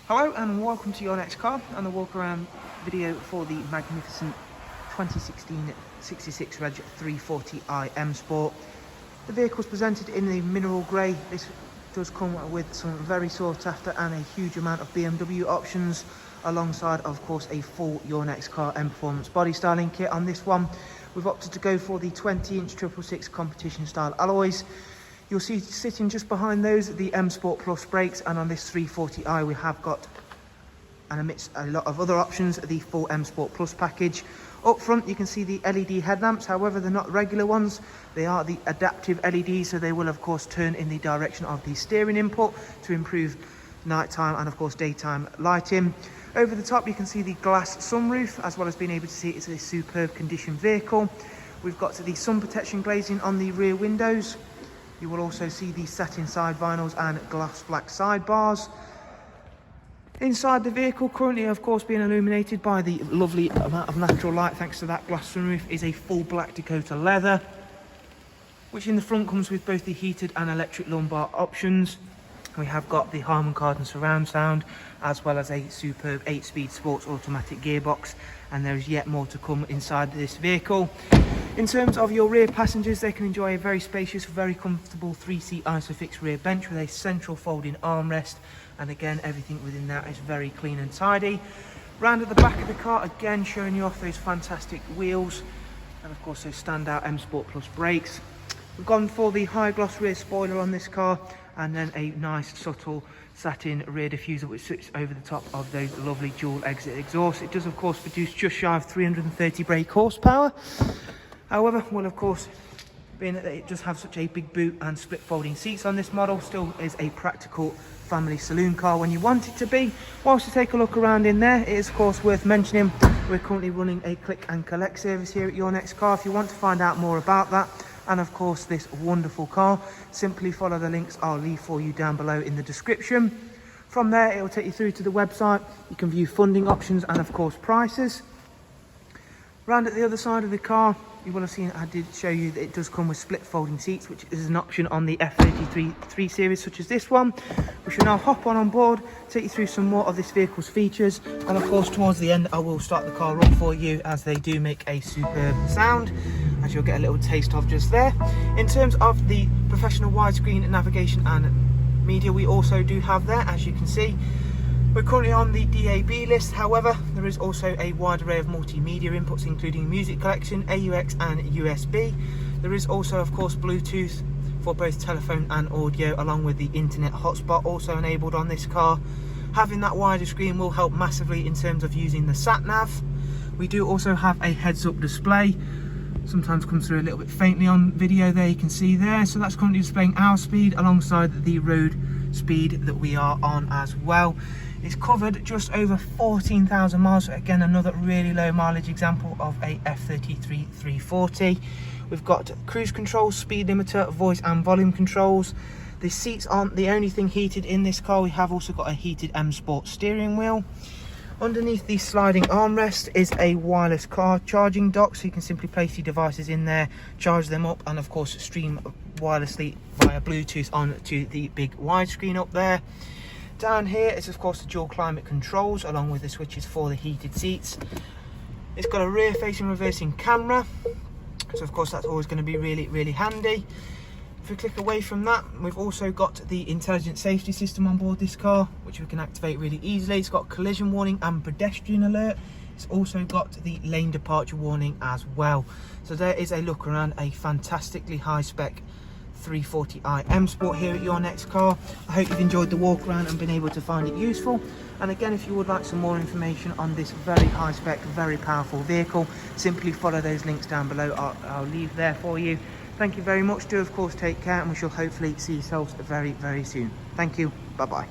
Hello and welcome to your next car and the walk around video for the magnificent 2016 66 Reg 340i M Sport. The vehicle is presented in the mineral grey. This does come with some very sought after and a huge amount of BMW options, alongside of course a full Your Next Car M Performance body styling kit. On this one we've opted to go for the 20-inch 666 competition style alloys. You'll see sitting just behind those the M Sport Plus brakes, and on this 340i we have got, and amidst a lot of other options, the full M Sport Plus package. Up front you can see the LED headlamps, however they're not regular ones, they are the adaptive LEDs, so they will of course turn in the direction of the steering input to improve nighttime and of course daytime lighting. Over the top you can see the glass sunroof, as well as being able to see it's a superb condition vehicle. We've got the sun protection glazing on the rear windows. You will also see the satin side vinyls and glass black sidebars. Inside the vehicle, currently of course being illuminated by the lovely amount of natural light thanks to that glass sunroof, is a full black Dakota leather, which in the front comes with both the heated and electric lumbar options. We have got the Harman Kardon surround sound, as well as a superb 8-speed sports automatic gearbox, and there is yet more to come inside this vehicle. In terms of your rear passengers, they can enjoy a very spacious, very comfortable 3-seat ISOFIX rear bench with a central folding armrest, and again everything within that is very clean and tidy. Round at the back of the car, again showing you off those fantastic wheels, and of course those standout M Sport Plus brakes. We've gone for the high gloss rear spoiler on this car, and then a nice subtle satin rear diffuser which sits over the top of those lovely dual exit exhausts. It does of course produce just shy of 330 brake horsepower. However, well of course, being that it does have such a big boot and split folding seats on this model, still is a practical family saloon car when you want it to be. Whilst you take a look around in there, it is of course worth mentioning we're currently running a click and collect service here at Your Next Car. If you want to find out more about that, and of course this wonderful car, simply follow the links I'll leave for you down below in the description. From there it will take you through to the website. You can view funding options and of course prices. Round at the other side of the car, you will have seen I did show you that it does come with split folding seats, which is an option on the F33 3 Series such as this one. We shall now hop on board, take you through some more of this vehicle's features, and of course towards the end I will start the car up for you, as they do make a superb sound, as you'll get a little taste of just there. In terms of the professional widescreen navigation and media, we also do have there, as you can see. We're currently on the DAB list, however there is also a wide array of multimedia inputs, including music collection, AUX and USB. There is also of course Bluetooth for both telephone and audio, along with the internet hotspot also enabled on this car. Having that wider screen will help massively in terms of using the sat nav. We do also have a heads-up display, sometimes comes through a little bit faintly on video there, you can see there. So that's currently displaying our speed alongside the road speed that we are on as well. It's covered just over 14,000 miles, so again another really low mileage example of a F33 340. We've got cruise control, speed limiter, voice and volume controls. The seats aren't the only thing heated in this car, we have also got a heated M Sport steering wheel. Underneath the sliding armrest is a wireless car charging dock, so you can simply place your devices in there, charge them up, and of course stream wirelessly via Bluetooth onto the big widescreen up there. Down here is of course the dual climate controls, along with the switches for the heated seats. It's got a rear facing reversing camera, so of course that's always going to be really handy. If we click away from that, we've also got the intelligent safety system on board this car, which we can activate really easily. It's got collision warning and pedestrian alert. It's also got the lane departure warning as well. So there is a look around a fantastically high spec 340i M Sport here at Your Next Car. I hope you've enjoyed the walk around and been able to find it useful. And again, if you would like some more information on this very high spec, very powerful vehicle, simply follow those links down below. I'll leave there for you. Thank you very much. Do of course take care, and we shall hopefully see yourselves very soon. Thank you. Bye bye.